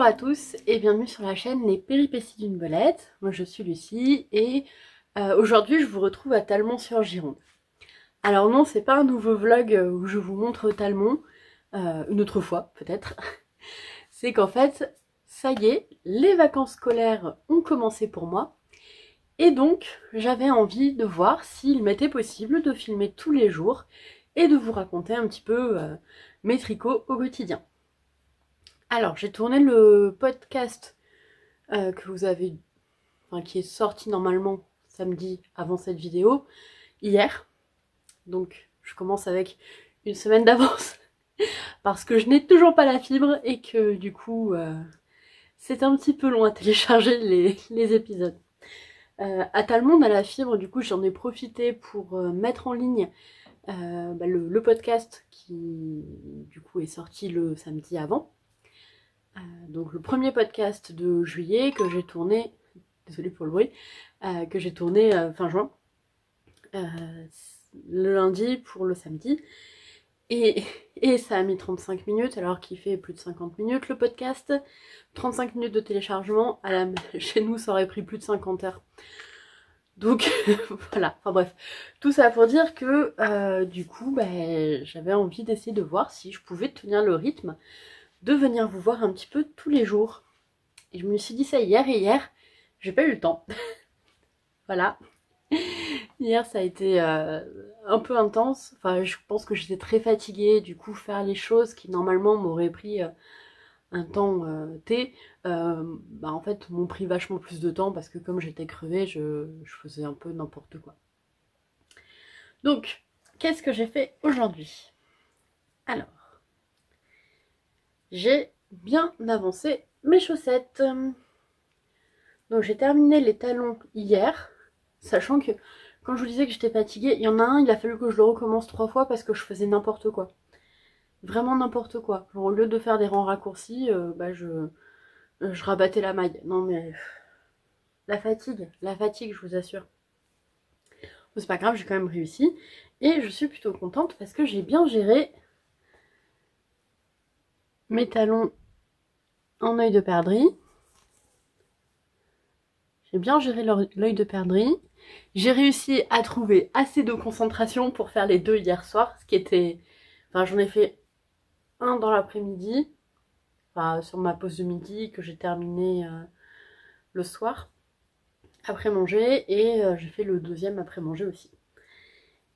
à tous et bienvenue sur la chaîne Les Péripéties d'une Belette. Moi je suis Lucie et aujourd'hui je vous retrouve à Talmont-sur-Gironde. Alors non, c'est pas un nouveau vlog où je vous montre Talmont, une autre fois peut-être. C'est qu'en fait, ça y est, les vacances scolaires ont commencé pour moi. Et donc j'avais envie de voir s'il m'était possible de filmer tous les jours et de vous raconter un petit peu mes tricots au quotidien. Alors, j'ai tourné le podcast que vous avez, enfin, qui est sorti normalement samedi avant cette vidéo, hier. Donc, je commence avec une semaine d'avance parce que je n'ai toujours pas la fibre et que du coup, c'est un petit peu long à télécharger les épisodes. À Talmont, on a la fibre, du coup, j'en ai profité pour mettre en ligne le podcast qui, du coup, est sorti le samedi avant. Donc le premier podcast de juillet que j'ai tourné, désolée pour le bruit, que j'ai tourné fin juin, le lundi pour le samedi. Et ça a mis 35 minutes alors qu'il fait plus de 50 minutes le podcast. 35 minutes de téléchargement, chez nous ça aurait pris plus de 50 heures. Donc voilà, enfin bref, tout ça pour dire que du coup j'avais envie d'essayer de voir si je pouvais tenir le rythme de venir vous voir un petit peu tous les jours. Et je me suis dit ça hier et hier, j'ai pas eu le temps. Voilà. Hier ça a été un peu intense. Enfin, je pense que j'étais très fatiguée. Du coup, faire les choses qui normalement m'auraient pris un temps T, en fait m'ont pris vachement plus de temps parce que comme j'étais crevée, je faisais un peu n'importe quoi. Donc, qu'est-ce que j'ai fait aujourd'hui? Alors, j'ai bien avancé mes chaussettes. Donc j'ai terminé les talons hier, sachant que quand je vous disais que j'étais fatiguée, il y en a un, il a fallu que je le recommence 3 fois parce que je faisais n'importe quoi. Vraiment n'importe quoi. Genre, au lieu de faire des rangs raccourcis, je rabattais la maille. Non mais la fatigue, je vous assure. Bon, c'est pas grave, j'ai quand même réussi. Et je suis plutôt contente parce que j'ai bien géré mes talons en œil de perdrix. J'ai bien géré l'œil de perdrix. J'ai réussi à trouver assez de concentration pour faire les deux hier soir, ce qui était... Enfin, j'en ai fait un dans l'après-midi, enfin, sur ma pause de midi que j'ai terminé le soir, après manger, et j'ai fait le deuxième après manger aussi.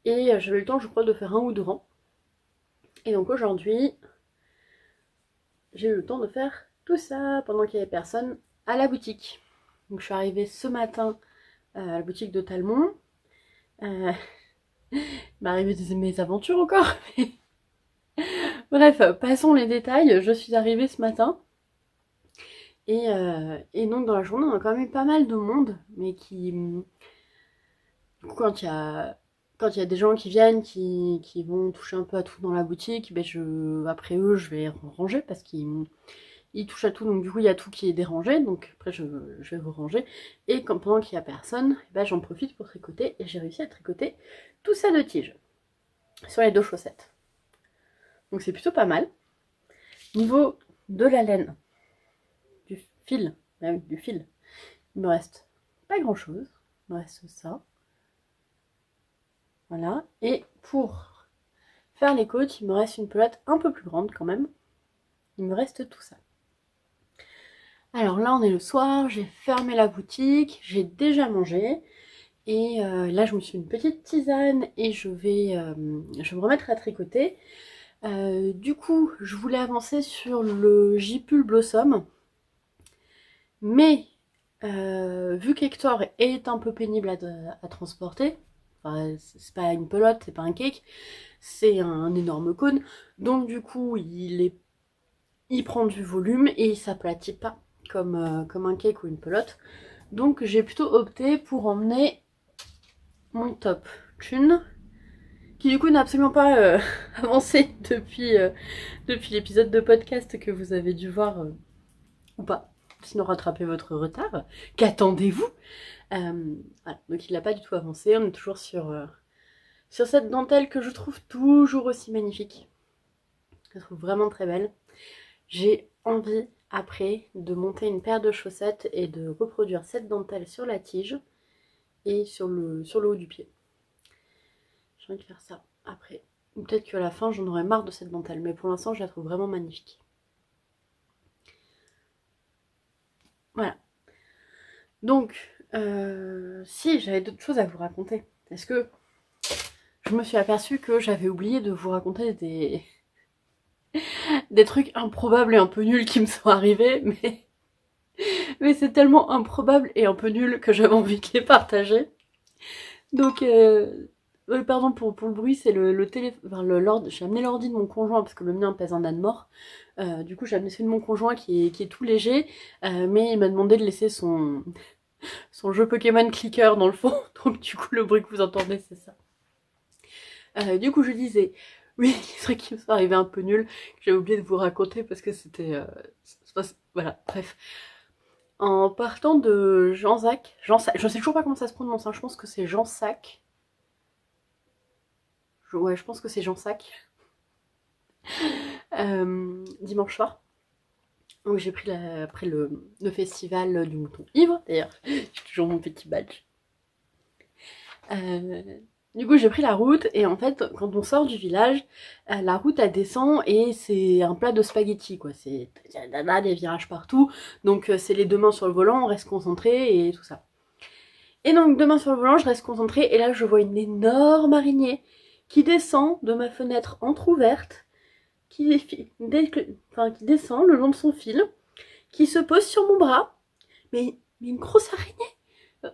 Et j'avais eu le temps, je crois, de faire un ou deux rangs. Et donc aujourd'hui, j'ai eu le temps de faire tout ça pendant qu'il n'y avait personne à la boutique. Donc je suis arrivée ce matin à la boutique de Talmont. Il m'est arrivé mes aventures encore. Bref, passons les détails. Je suis arrivée ce matin. Et donc dans la journée, on a quand même eu pas mal de monde. Mais qui... Du coup, quand il y a des gens qui viennent, qui vont toucher un peu à tout dans la boutique, après eux, je vais ranger parce qu'ils touchent à tout. Donc du coup, il y a tout qui est dérangé. Donc après, je vais ranger. Et pendant qu'il n'y a personne, j'en profite pour tricoter. Et j'ai réussi à tricoter tout ça de tige sur les deux chaussettes. Donc c'est plutôt pas mal. Niveau de la laine, du fil, il me reste pas grand chose. Il me reste ça. Voilà. Et pour faire les côtes, il me reste une pelote un peu plus grande quand même. Il me reste tout ça. Alors là, on est le soir, j'ai fermé la boutique, j'ai déjà mangé. Et là, je me suis fait une petite tisane et je vais me remettre à tricoter. Du coup, je voulais avancer sur le J-Pull Blossom. Mais vu qu'Hector est un peu pénible à transporter, enfin, c'est pas une pelote, c'est pas un cake, c'est un énorme cône. Donc du coup, il prend du volume et il s'aplatit pas comme un cake ou une pelote. Donc j'ai plutôt opté pour emmener mon top Thune, qui du coup n'a absolument pas avancé depuis l'épisode de podcast que vous avez dû voir, ou pas, sinon rattrapez votre retard. Qu'attendez-vous? Voilà. Donc il n'a pas du tout avancé, on est toujours sur cette dentelle que je trouve toujours aussi magnifique. Je la trouve vraiment très belle. J'ai envie après de monter une paire de chaussettes et de reproduire cette dentelle sur la tige et sur le haut du pied. J'ai envie de faire ça après. Ou peut-être qu'à la fin j'en aurai marre de cette dentelle, mais pour l'instant je la trouve vraiment magnifique. Voilà. Donc, si j'avais d'autres choses à vous raconter, est-ce que je me suis aperçue que j'avais oublié de vous raconter des trucs improbables et un peu nuls qui me sont arrivés, mais c'est tellement improbable et un peu nul que j'avais envie de les partager. Donc, pardon pour le bruit, c'est le téléphone, enfin, j'ai amené l'ordi de mon conjoint parce que le mien pèse un âne mort. Du coup, j'ai amené celui de mon conjoint qui est tout léger, mais il m'a demandé de laisser son jeu Pokémon Clicker dans le fond. Donc, du coup, le bruit que vous entendez, c'est ça. Du coup, je disais, oui, les trucs qui me sont arrivés un peu nuls, que j'avais oublié de vous raconter parce que c'était... voilà, bref. En partant de Jean-Sac, je sais toujours pas comment ça se prononce, hein, je pense que c'est Jean-Sac. Ouais, je pense que c'est Jean-Sac. Dimanche soir. Donc j'ai pris après le festival du mouton ivre, d'ailleurs, j'ai toujours mon petit badge. Du coup j'ai pris la route et en fait quand on sort du village, la route elle descend et c'est un plat de spaghettis quoi, il y a des virages partout, donc c'est les deux mains sur le volant, on reste concentré et tout ça. Et donc deux mains sur le volant, je reste concentrée et là je vois une énorme araignée qui descend de ma fenêtre entrouverte, qui descend le long de son fil, qui se pose sur mon bras, mais une grosse araignée.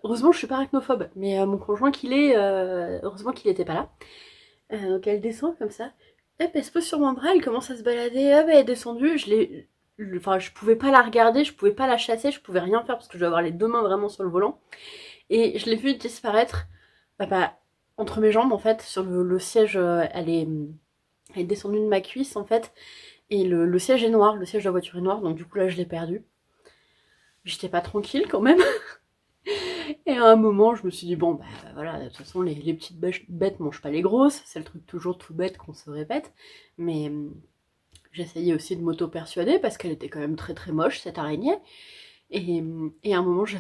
Heureusement je suis pas arachnophobe, mais mon conjoint qu'il est, heureusement qu'il était pas là. Donc elle descend comme ça, hop, elle se pose sur mon bras, elle commence à se balader, hop, elle est descendue, je pouvais pas la regarder, je pouvais pas la chasser, je pouvais rien faire parce que je dois avoir les deux mains vraiment sur le volant. Et je l'ai vue disparaître entre mes jambes en fait, sur le siège, elle est descendue de ma cuisse en fait, et le siège est noir, le siège de la voiture est noir, donc du coup là je l'ai perdu. J'étais pas tranquille quand même. Et à un moment je me suis dit bon bah voilà, de toute façon les petites bêtes mangent pas les grosses, c'est le truc toujours tout bête qu'on se répète, mais j'essayais aussi de m'auto-persuader parce qu'elle était quand même très très moche cette araignée. Et à un moment j'ai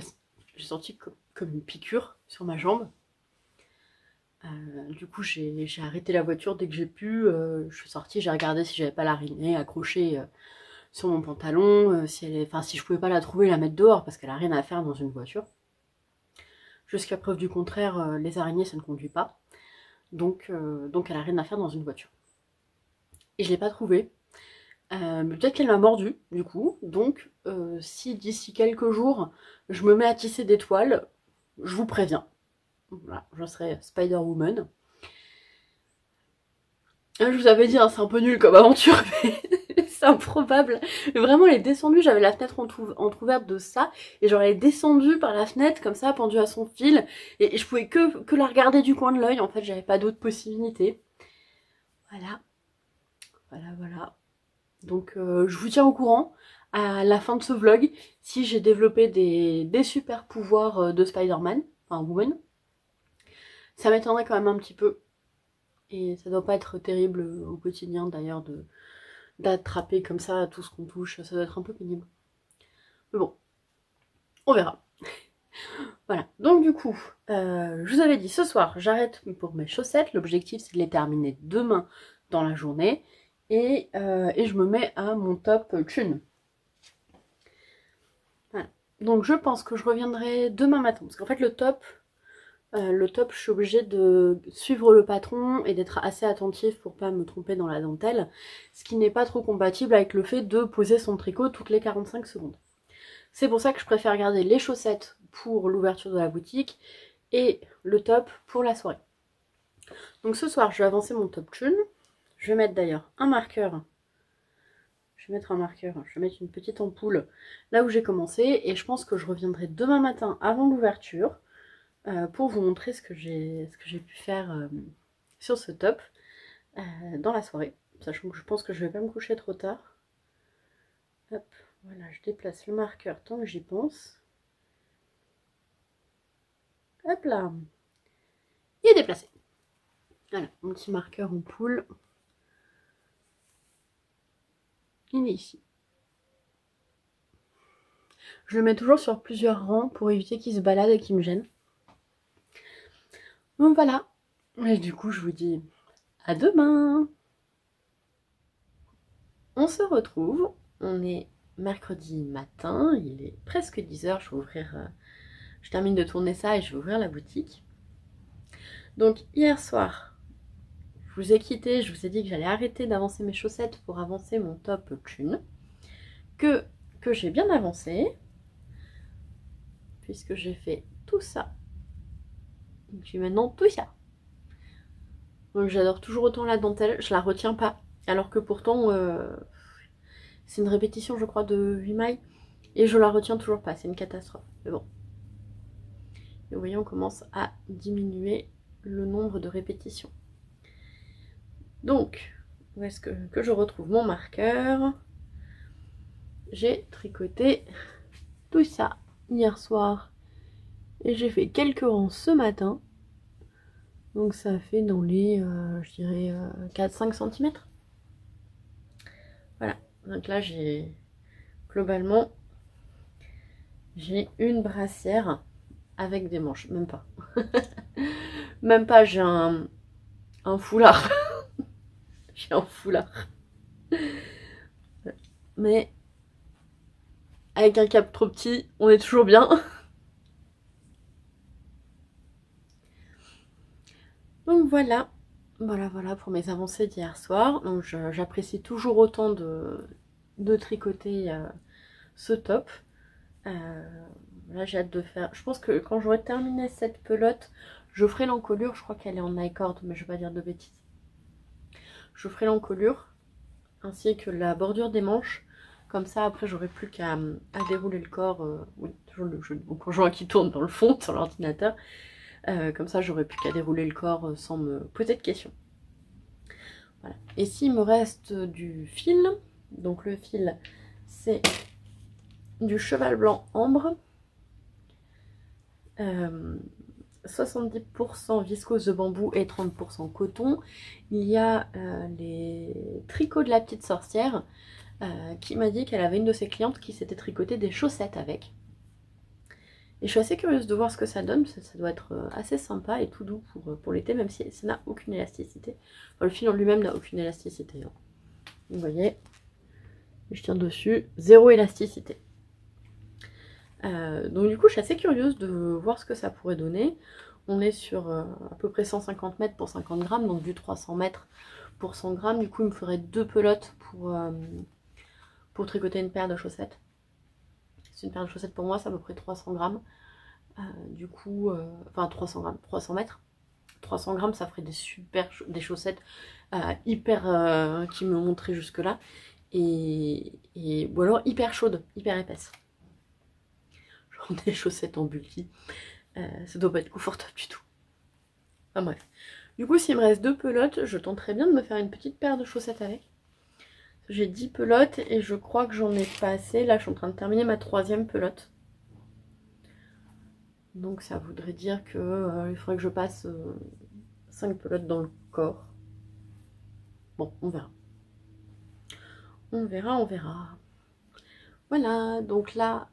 senti comme une piqûre sur ma jambe. Du coup j'ai arrêté la voiture dès que j'ai pu, je suis sortie, j'ai regardé si j'avais pas l'araignée accrochée sur mon pantalon, si je pouvais pas la trouver et la mettre dehors parce qu'elle a rien à faire dans une voiture. Jusqu'à preuve du contraire, les araignées ça ne conduit pas, donc elle a rien à faire dans une voiture. Et je l'ai pas trouvée. Peut-être qu'elle m'a mordu du coup, donc si d'ici quelques jours je me mets à tisser des toiles, je vous préviens. Voilà, je serai Spider-Woman. Je vous avais dit, hein, c'est un peu nul comme aventure, mais c'est improbable. Vraiment, elle est descendue, j'avais la fenêtre entrouverte de ça, et genre elle est descendue par la fenêtre, comme ça, pendue à son fil, et je pouvais que la regarder du coin de l'œil, en fait, j'avais pas d'autre possibilité. Voilà. Voilà. Donc, je vous tiens au courant, à la fin de ce vlog, si j'ai développé des super pouvoirs de Spider-Man, enfin, Woman. Ça m'étonnerait quand même un petit peu. Et ça doit pas être terrible au quotidien d'ailleurs d'attraper comme ça tout ce qu'on touche, ça doit être un peu pénible. Mais bon, on verra. Voilà, donc du coup, je vous avais dit ce soir, j'arrête pour mes chaussettes, l'objectif c'est de les terminer demain dans la journée, et je me mets à mon top thune. Voilà, donc je pense que je reviendrai demain matin, parce qu'en fait le top, je suis obligée de suivre le patron et d'être assez attentif pour pas me tromper dans la dentelle, ce qui n'est pas trop compatible avec le fait de poser son tricot toutes les 45 secondes. C'est pour ça que je préfère garder les chaussettes pour l'ouverture de la boutique et le top pour la soirée. Donc ce soir, je vais avancer mon top thune. Je vais mettre d'ailleurs un marqueur. Je vais mettre une petite ampoule là où j'ai commencé et je pense que je reviendrai demain matin avant l'ouverture pour vous montrer ce que j'ai pu faire sur ce top dans la soirée, sachant que je pense que je vais pas me coucher trop tard. Hop, voilà, je déplace le marqueur tant que j'y pense. Hop là, il est déplacé. Voilà, mon petit marqueur en poule. Il est ici. Je le mets toujours sur plusieurs rangs pour éviter qu'il se balade et qu'il me gêne. Donc voilà. Et du coup, je vous dis à demain. On se retrouve. On est mercredi matin. Il est presque 10h. Je vais ouvrir... je termine de tourner ça et je vais ouvrir la boutique. Donc hier soir, je vous ai quitté. Je vous ai dit que j'allais arrêter d'avancer mes chaussettes pour avancer mon top thune. Que j'ai bien avancé. Puisque j'ai fait tout ça. Et puis maintenant tout ça. Donc j'adore toujours autant la dentelle, je la retiens pas. Alors que pourtant, c'est une répétition je crois de 8 mailles. Et je la retiens toujours pas, c'est une catastrophe. Mais bon. Et vous voyez, on commence à diminuer le nombre de répétitions. Donc, où est-ce que je retrouve mon marqueur? J'ai tricoté tout ça hier soir. Et j'ai fait quelques rangs ce matin. Donc ça fait dans les, je dirais, 4-5 cm. Voilà, donc là j'ai, globalement, j'ai une brassière avec des manches, même pas. Même pas, j'ai un foulard. J'ai un foulard. Mais avec un cap trop petit, on est toujours bien. Donc voilà, voilà pour mes avancées d'hier soir. Donc j'apprécie toujours autant de tricoter ce top. Là j'ai hâte de faire, je pense que quand j'aurai terminé cette pelote, je ferai l'encolure. Je crois qu'elle est en I-cord, mais je vais pas dire de bêtises. Je ferai l'encolure ainsi que la bordure des manches. Comme ça après j'aurai plus qu'à dérouler le corps. Oui, toujours le jeu de mon conjoint qui tourne dans le fond sur l'ordinateur. Comme ça j'aurai plus qu'à dérouler le corps sans me poser de questions. Voilà. Et s'il me reste du fil, donc le fil c'est du cheval blanc ambre, 70% viscose de bambou et 30% coton. Il y a les tricots de la petite sorcière qui m'a dit qu'elle avait une de ses clientes qui s'était tricoté des chaussettes avec. Et je suis assez curieuse de voir ce que ça donne. Ça doit être assez sympa et tout doux pour l'été, même si ça n'a aucune élasticité. Enfin, le fil en lui-même n'a aucune élasticité. Hein. Vous voyez, je tiens dessus, zéro élasticité. Donc du coup je suis assez curieuse de voir ce que ça pourrait donner. On est sur à peu près 150 mètres pour 50 grammes, donc du 300 mètres pour 100 grammes. Du coup il me faudrait 2 pelotes pour tricoter une paire de chaussettes. C'est une paire de chaussettes pour moi, c'est à peu près 300 grammes. Du coup, enfin 300 grammes, 300 mètres. 300 grammes ça ferait des chaussettes hyper qui me montraient jusque là. Ou alors hyper chaudes, hyper épaisses. Des chaussettes en bulky, ça doit pas être confortable du tout. Enfin bref. Du coup, s'il me reste 2 pelotes, je tenterai bien de me faire une petite paire de chaussettes avec. J'ai 10 pelotes et je crois que j'en ai pas assez. Là, je suis en train de terminer ma 3e pelote. Donc ça voudrait dire que il faudrait que je passe 5 pelotes dans le corps. Bon, on verra. On verra. Voilà, donc là,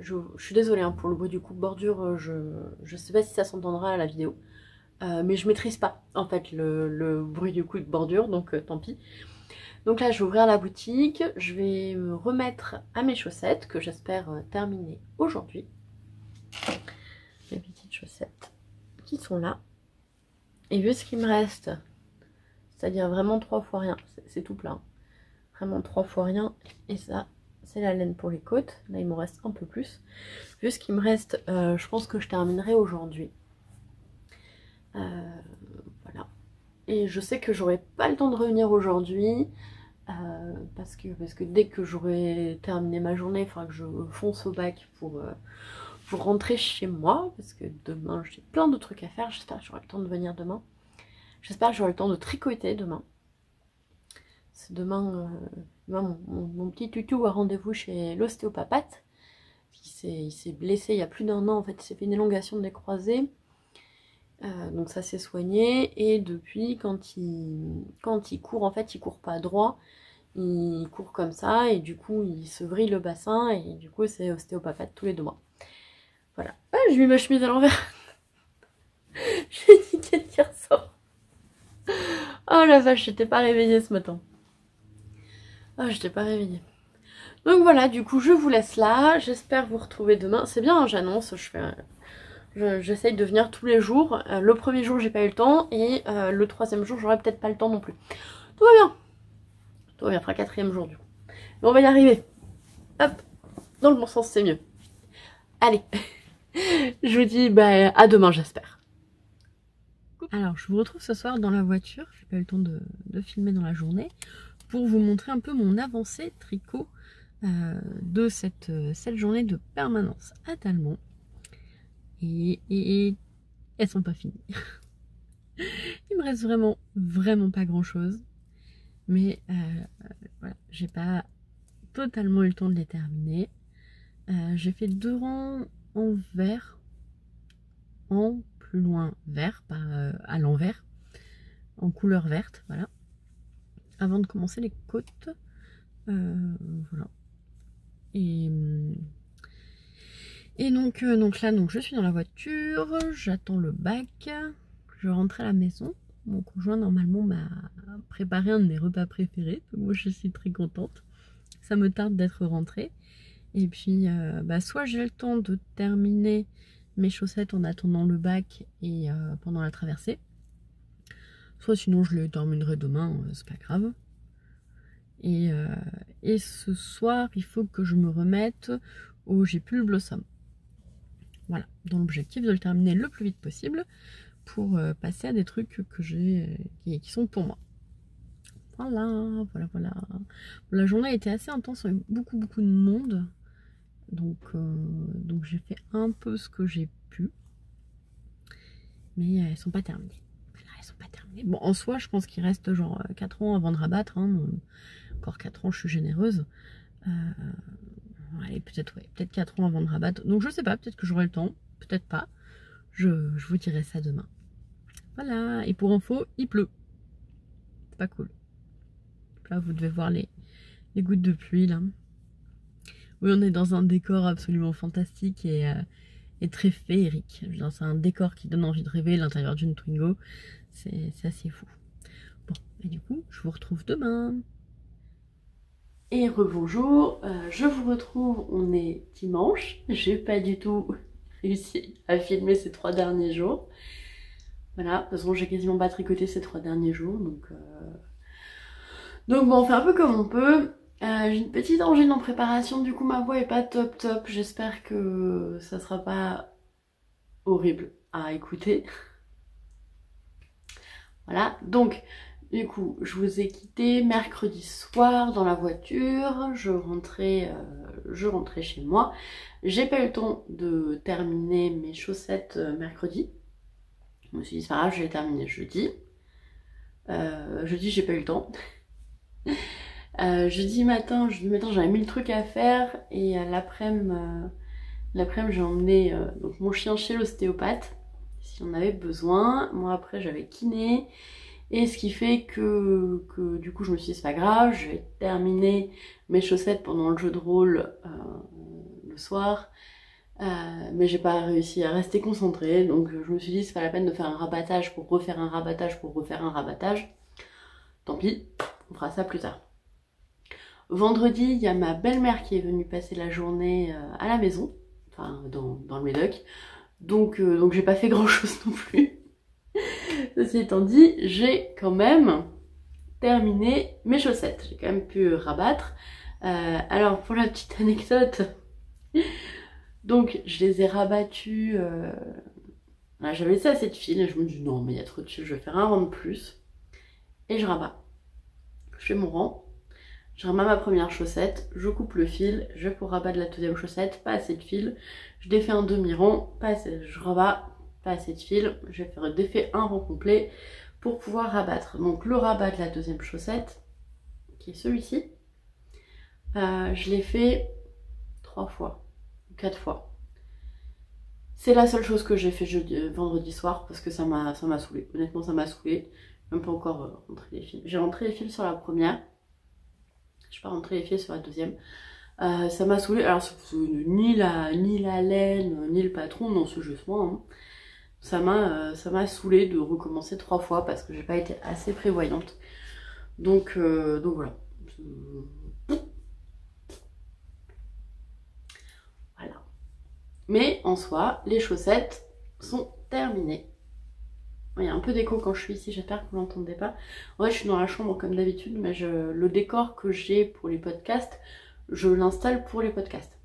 je suis désolée hein, pour le bruit du coupe-bordure, je sais pas si ça s'entendra à la vidéo, mais je maîtrise pas en fait le bruit du coupe-bordure, donc tant pis. Donc là, je vais ouvrir la boutique, je vais me remettre à mes chaussettes, que j'espère terminer aujourd'hui. Les petites chaussettes qui sont là. Et vu ce qu'il me reste, c'est-à-dire vraiment 3 fois rien, c'est tout plein, vraiment 3 fois rien, et ça... c'est la laine pour les côtes. Là, il m'en reste un peu plus. Vu ce qu'il me reste, je pense que je terminerai aujourd'hui. Voilà. Et je sais que j'aurai pas le temps de revenir aujourd'hui. Parce que dès que j'aurai terminé ma journée, il faudra que je fonce au bac pour rentrer chez moi. Parce que demain, j'ai plein de trucs à faire. J'espère que j'aurai le temps de venir demain. J'espère que j'aurai le temps de tricoter demain. Demain, mon petit toutou a rendez-vous chez l'ostéopathe. Il s'est blessé il y a plus d'1 an, en fait, il s'est fait une élongation des croisés. Donc ça s'est soigné. Et depuis, quand il court, en fait, il court pas droit. il court comme ça et du coup il se vrille le bassin et du coup c'est ostéopathe tous les 2 mois. Voilà. Ah, j'ai mis ma chemise à l'envers. J'ai dit qu'elle ressort. Oh la vache, j'étais pas réveillée ce matin. Ah, j'étais pas réveillée. Donc voilà, du coup je vous laisse là. J'espère vous retrouver demain. C'est bien, hein, j'annonce, j'essaye de venir tous les jours. Le premier jour j'ai pas eu le temps et le 3e jour j'aurai peut-être pas le temps non plus. Tout va bien. Tout va bien, fera 4e jour du coup. Mais on va y arriver. Hop, dans le bon sens c'est mieux. Allez, je vous dis bah, à demain j'espère. Alors je vous retrouve ce soir dans la voiture. J'ai pas eu le temps de filmer dans la journée pour vous montrer un peu mon avancée tricot de cette journée de permanence à Talmont. Et elles sont pas finies. Il me reste vraiment pas grand chose. Mais voilà, j'ai pas totalement eu le temps de les terminer. J'ai fait 2 rangs en vert, en plus loin vert, pas à l'envers, en couleur verte, voilà. Avant de commencer les côtes, voilà. Et donc là, je suis dans la voiture, j'attends le bac, je rentre à la maison. Mon conjoint normalement m'a préparé un de mes repas préférés, donc moi je suis très contente. Ça me tarde d'être rentrée. Et puis soit j'ai le temps de terminer mes chaussettes en attendant le bac et pendant la traversée, soit sinon je les terminerai demain, c'est pas grave. Et ce soir il faut que je me remette au J'ai plus le Blossom. Voilà, dans l'objectif de le terminer le plus vite possible pour passer à des trucs que j'ai qui sont pour moi. Voilà. La journée a été assez intense, avec beaucoup de monde. Donc j'ai fait un peu ce que j'ai pu. Mais elles sont pas terminées. Voilà, elles sont pas terminées. Bon, en soi, je pense qu'il reste genre 4 ans avant de rabattre. Hein. Encore 4 ans, je suis généreuse. Allez, peut-être 4 ans avant de rabattre. Donc je sais pas, peut-être que j'aurai le temps. Peut-être pas. Je vous dirai ça demain. Voilà. Et pour info, il pleut. C'est pas cool. Là, vous devez voir les gouttes de pluie, là. Oui, on est dans un décor absolument fantastique et très féerique. C'est un décor qui donne envie de rêver l'intérieur d'une Twingo. C'est assez fou. Bon, et du coup, je vous retrouve demain. Et rebonjour, je vous retrouve, on est dimanche. J'ai pas du tout réussi à filmer ces 3 derniers jours. Voilà, de toute façon, j'ai quasiment pas tricoté ces 3 derniers jours. Donc bon, on fait un peu comme on peut. J'ai une petite angine en préparation, du coup ma voix est pas top. J'espère que ça sera pas horrible à écouter. Voilà, donc du coup je vous ai quitté mercredi soir dans la voiture, je rentrais chez moi. J'ai pas eu le temps de terminer mes chaussettes mercredi. Je me suis dit c'est pas grave, je vais terminer jeudi. Jeudi j'ai pas eu le temps. Jeudi matin j'avais 1000 trucs à faire et l'après-midi j'ai emmené donc mon chien chez l'ostéopathe si on avait besoin. Moi après j'avais kiné et ce qui fait que du coup je me suis dit c'est pas grave, je vais terminer mes chaussettes pendant le jeu de rôle le soir. Mais j'ai pas réussi à rester concentrée, donc je me suis dit c'est pas la peine de faire un rabattage pour refaire un rabattage pour refaire un rabattage. Tant pis, on fera ça plus tard. Vendredi, il y a ma belle-mère qui est venue passer la journée à la maison, enfin dans le Médoc, donc j'ai pas fait grand chose non plus. Ceci étant dit, j'ai quand même terminé mes chaussettes, j'ai quand même pu rabattre. Alors pour la petite anecdote, donc je les ai rabattues, j'avais laissé assez de fil et je me dis non mais il y a trop de fil, je vais faire un rang de plus. Et je rabats. Je fais mon rang, je rabats ma première chaussette, je coupe le fil, je vais pour rabattre la deuxième chaussette, pas assez de fil, je défais un demi-rang, je rabats, pas assez de fil, je vais faire défait un rang complet pour pouvoir rabattre. Donc le rabat de la deuxième chaussette, qui est celui-ci, je l'ai fait 3 fois, 4 fois. C'est la seule chose que j'ai fait vendredi soir parce que ça m'a saoulé. Honnêtement ça m'a saoulé. Même pas encore rentré les fils. J'ai rentré les fils sur la première. Je suis pas rentrée les pieds sur la deuxième. Ça m'a saoulée, alors ni la laine, ni le patron, non c'est juste moi. Hein. Ça m'a saoulée de recommencer 3 fois parce que j'ai pas été assez prévoyante. Donc voilà. Voilà. Mais en soi, les chaussettes sont terminées. Il y a un peu d'écho quand je suis ici, j'espère que vous l'entendez pas. En vrai, je suis dans la chambre comme d'habitude, mais le décor que j'ai pour les podcasts, je l'installe pour les podcasts.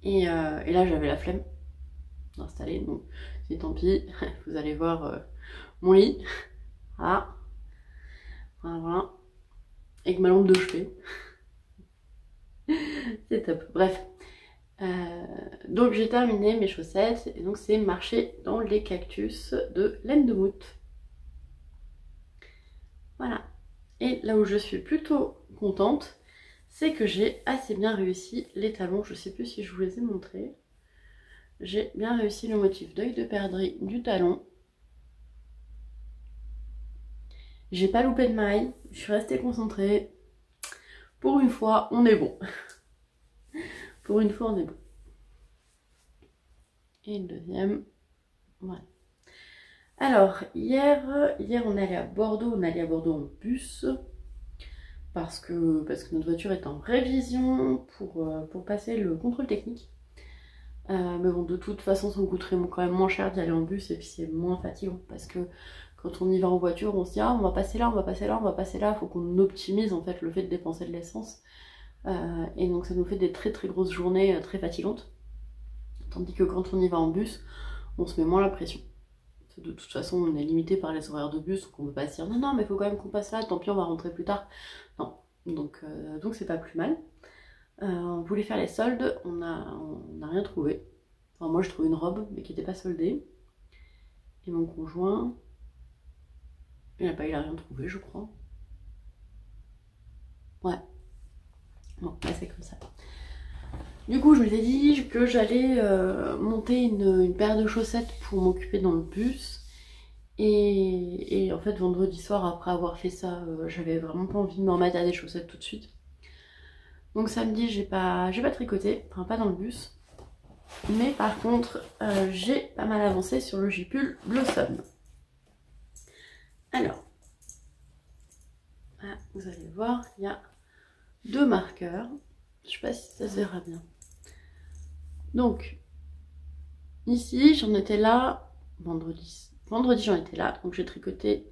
Et là, j'avais la flemme d'installer, donc c'est tant pis. Vous allez voir mon lit. Ah. Voilà. Avec ma lampe de chevet. C'est top. Bref. Donc j'ai terminé mes chaussettes et donc c'est marcher dans les cactus de laine de Mout. Voilà. Et là où je suis plutôt contente, c'est que j'ai assez bien réussi les talons. Je sais plus si je vous les ai montrés. J'ai bien réussi le motif d'œil de perdrix du talon. J'ai pas loupé de maille, je suis restée concentrée. Pour une fois, on est bon. Pour une fois, on est bon. Et le deuxième, voilà. Alors, hier on est allé à Bordeaux, en bus. Parce que notre voiture est en révision pour passer le contrôle technique. Mais bon, de toute façon, ça me coûterait quand même moins cher d'y aller en bus et puis c'est moins fatigant. Parce que quand on y va en voiture, on se dit ah, on va passer là, on va passer là, on va passer là. Il faut qu'on optimise en fait le fait de dépenser de l'essence. Et donc ça nous fait des très très grosses journées très fatigantes. Tandis que quand on y va en bus, on se met moins la pression. De toute façon, on est limité par les horaires de bus, donc on ne peut pas se dire non, mais il faut quand même qu'on passe là, tant pis, on va rentrer plus tard. Non, donc c'est pas plus mal. On voulait faire les soldes, on n'a rien trouvé. Enfin, moi, je trouvais une robe, mais qui n'était pas soldée. Et mon conjoint, il a rien trouvé, je crois. Ouais. Bon, là, c'est comme ça. Du coup, je m'étais dit que j'allais monter une paire de chaussettes pour m'occuper dans le bus. Et en fait, vendredi soir, après avoir fait ça, j'avais vraiment pas envie de me remettre à des chaussettes tout de suite. Donc samedi, j'ai pas tricoté, enfin pas dans le bus. Mais par contre, j'ai pas mal avancé sur le J-Pull Blossom. Alors, ah, vous allez voir, il y a 2 marqueurs. Je sais pas si ça se verra bien. Donc, ici, j'en étais là vendredi. Vendredi, j'en étais là, donc j'ai tricoté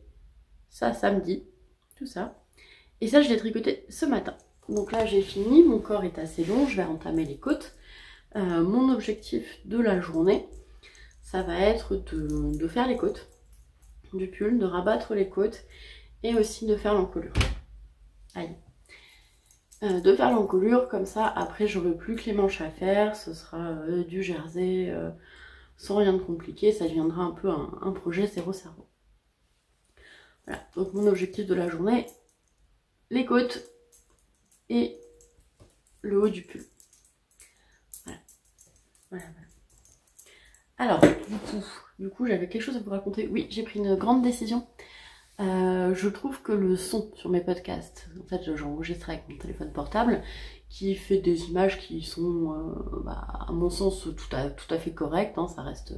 ça samedi, tout ça. Et ça, je l'ai tricoté ce matin. Donc là, j'ai fini, mon corps est assez long, je vais entamer les côtes. Mon objectif de la journée, ça va être de faire les côtes du pull, de rabattre les côtes et aussi de faire l'encolure. Aïe. De faire l'encolure, comme ça, après, j'aurai plus que les manches à faire, ce sera du jersey, sans rien de compliqué, ça deviendra un peu un projet zéro cerveau. Voilà, donc mon objectif de la journée, les côtes et le haut du pull. Voilà. Voilà. Alors, du coup, j'avais quelque chose à vous raconter. Oui, j'ai pris une grande décision. Je trouve que le son sur mes podcasts, en fait, j'enregistre avec mon téléphone portable, qui fait des images qui sont, à mon sens, tout à fait correctes. Hein, ça reste,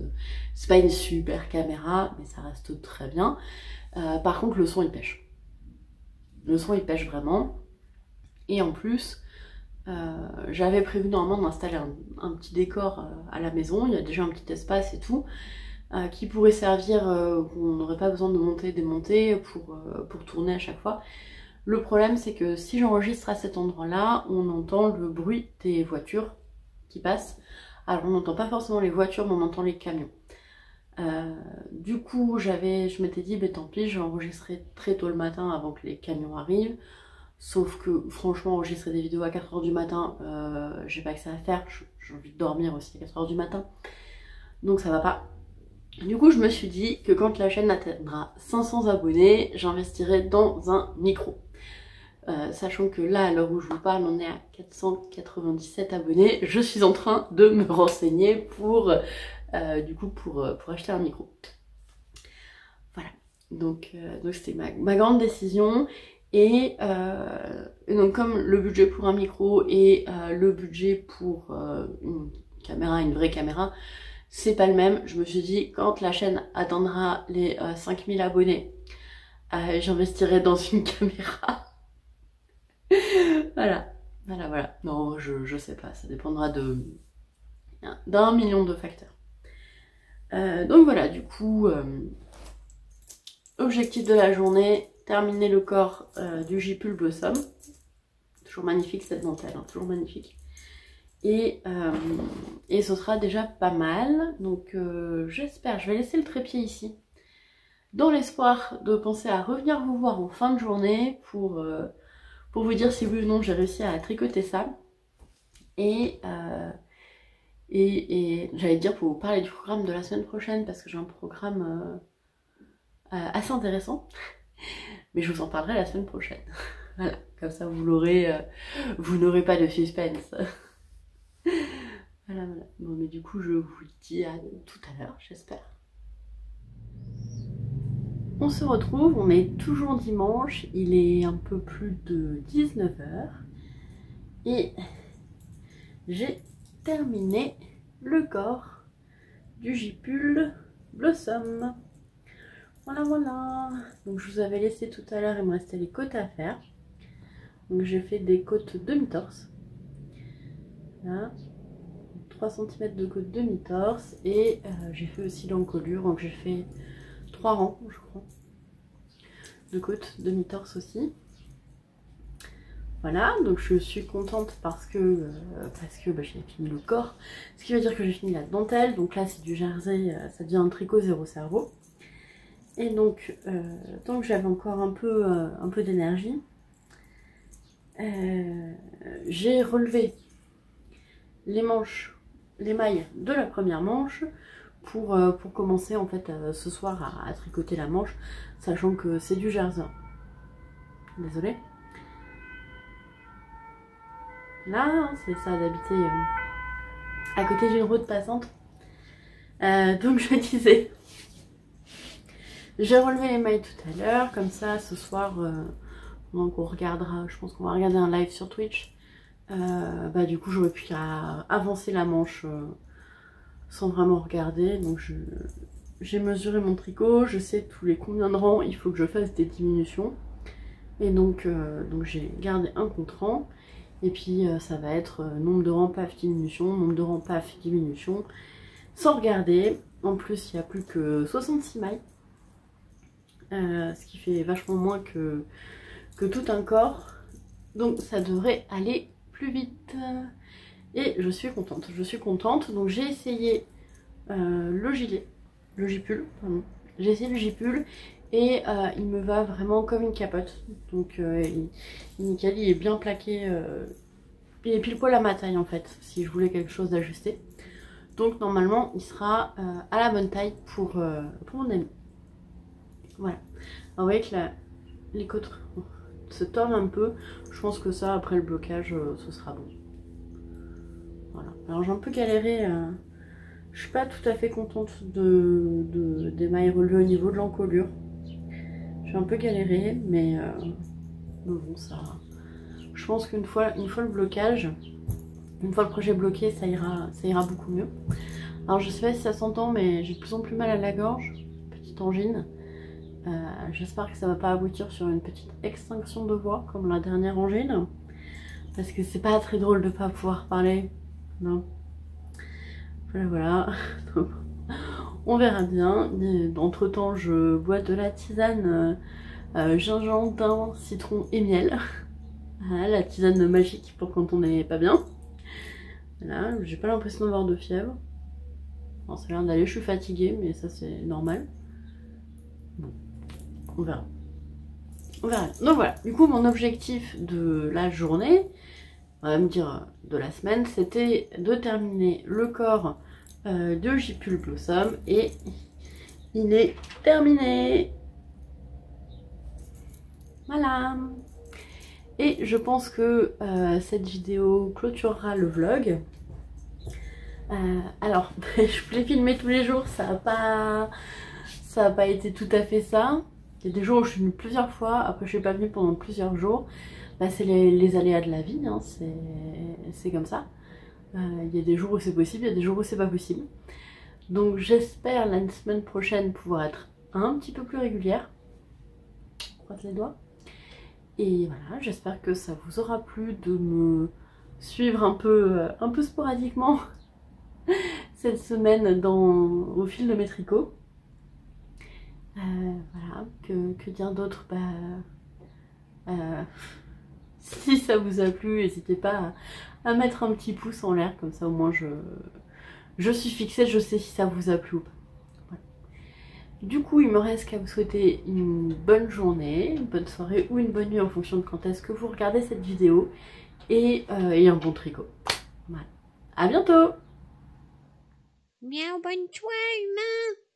c'est pas une super caméra, mais ça reste très bien. Par contre, le son il pêche. Le son il pêche vraiment. Et en plus, j'avais prévu normalement d'installer un petit décor à la maison. Il y a déjà un petit espace et tout. Qui pourrait servir, qu'on n'aurait pas besoin de monter, démonter pour tourner à chaque fois. Le problème c'est que si j'enregistre à cet endroit-là, on entend le bruit des voitures qui passent. Alors on n'entend pas forcément les voitures, mais on entend les camions. Du coup, je m'étais dit, bah, tant pis, je vais enregistrer très tôt le matin avant que les camions arrivent. Sauf que franchement, enregistrer des vidéos à 4h du matin, j'ai pas que ça à faire. J'ai envie de dormir aussi à 4h du matin. Donc ça va pas. Du coup, je me suis dit que quand la chaîne atteindra 500 abonnés, j'investirai dans un micro. Sachant que là, à l'heure où je vous parle, on est à 497 abonnés. Je suis en train de me renseigner pour acheter un micro. Voilà. Donc c'était ma grande décision. Et donc comme le budget pour un micro et le budget pour une caméra, une vraie caméra, c'est pas le même, je me suis dit quand la chaîne atteindra les 5000 abonnés, j'investirai dans une caméra. Voilà, voilà. Non, je sais pas, ça dépendra d'un million de facteurs. Donc voilà, du coup, objectif de la journée, terminer le corps du J-Pull Blossom. Toujours magnifique cette dentelle, hein, toujours magnifique. Et ce sera déjà pas mal. Donc j'espère, je vais laisser le trépied ici. Dans l'espoir de penser à revenir vous voir en fin de journée pour vous dire si oui ou non j'ai réussi à tricoter ça. Et j'allais dire pour vous parler du programme de la semaine prochaine parce que j'ai un programme assez intéressant. Mais je vous en parlerai la semaine prochaine. Voilà, comme ça vous l'aurez, vous n'aurez pas de suspense. Voilà. Bon, mais du coup je vous dis à tout à l'heure, j'espère. On se retrouve, on est toujours dimanche, il est un peu plus de 19 h et j'ai terminé le corps du J-Pull Blossom. Voilà. Donc je vous avais laissé tout à l'heure, il me restait les côtes à faire. Donc j'ai fait des côtes demi-torse. Là, 3 cm de côte demi-torse et j'ai fait aussi l'encolure, donc j'ai fait 3 rangs je crois de côte demi-torse aussi. Voilà, donc je suis contente parce que j'ai fini le corps, ce qui veut dire que j'ai fini la dentelle. Donc là c'est du jersey, ça devient un tricot zéro cerveau. Et donc tant que j'avais encore un peu d'énergie, j'ai relevé les manches, les mailles de la première manche pour commencer en fait ce soir à tricoter la manche, sachant que c'est du jersey. Désolée. Là, c'est ça d'habiter à côté d'une route passante. Donc je disais, j'ai relevé les mailles tout à l'heure, comme ça ce soir, donc on regardera, je pense qu'on va regarder un live sur Twitch. Du coup j'aurais pu avancer la manche sans vraiment regarder. Donc j'ai mesuré mon tricot, je sais tous les combien de rangs il faut que je fasse des diminutions. Et donc j'ai gardé un compte rang. Et puis ça va être nombre de rangs paf diminution, nombre de rangs paf diminution, sans regarder. En plus il n'y a plus que 66 mailles, ce qui fait vachement moins que tout un corps. Donc ça devrait aller plus vite. Et je suis contente, donc j'ai essayé le J-Pull, pardon. J'ai essayé le J-Pull et il me va vraiment comme une capote. Donc il est nickel, il est bien plaqué. Il est pile poil à ma taille en fait, si je voulais quelque chose d'ajusté. Donc normalement il sera à la bonne taille pour mon ami. Voilà. Alors, vous voyez que les côtes se tordent un peu. Je pense que ça, après le blocage, ce sera bon. Voilà. Alors j'ai un peu galéré. Je suis pas tout à fait contente des mailles relevées au niveau de l'encolure. J'ai un peu galéré, mais bon, ça. Je pense qu'une fois le blocage, une fois le projet bloqué, ça ira beaucoup mieux. Alors je sais pas si ça s'entend, mais j'ai de plus en plus mal à la gorge, petite angine. J'espère que ça va pas aboutir sur une petite extinction de voix comme la dernière angine, parce que c'est pas très drôle de pas pouvoir parler. Non. Voilà. Donc, on verra bien. Entre temps, je bois de la tisane gingembre, thym, citron et miel. Voilà, la tisane magique pour quand on n'est pas bien. Voilà, j'ai pas l'impression d'avoir de fièvre. Bon, ça a l'air d'aller, je suis fatiguée, mais ça c'est normal. Bon, on verra. On verra. Donc voilà, du coup mon objectif de la journée, on va me dire de la semaine, c'était de terminer le corps de J-Pull Blossom et il est terminé. Voilà. Et je pense que cette vidéo clôturera le vlog. Alors, je voulais filmer tous les jours, ça a pas été tout à fait ça. Il y a des jours où je suis venue plusieurs fois, après je suis pas venue pendant plusieurs jours. Bah, c'est les aléas de la vie, hein, c'est comme ça. Il y a des jours où c'est possible, il y a des jours où c'est pas possible. Donc j'espère la semaine prochaine pouvoir être un petit peu plus régulière. Je croise les doigts. Et voilà, j'espère que ça vous aura plu de me suivre un peu sporadiquement cette semaine au fil de mes tricots. Voilà, que dire d'autre, si ça vous a plu, n'hésitez pas à mettre un petit pouce en l'air, comme ça au moins je suis fixée, je sais si ça vous a plu ou pas. Voilà. Du coup, il me reste qu'à vous souhaiter une bonne journée, une bonne soirée ou une bonne nuit en fonction de quand est-ce que vous regardez cette vidéo, et un bon tricot. Voilà. À bientôt! Miaou, bonne soirée, humain!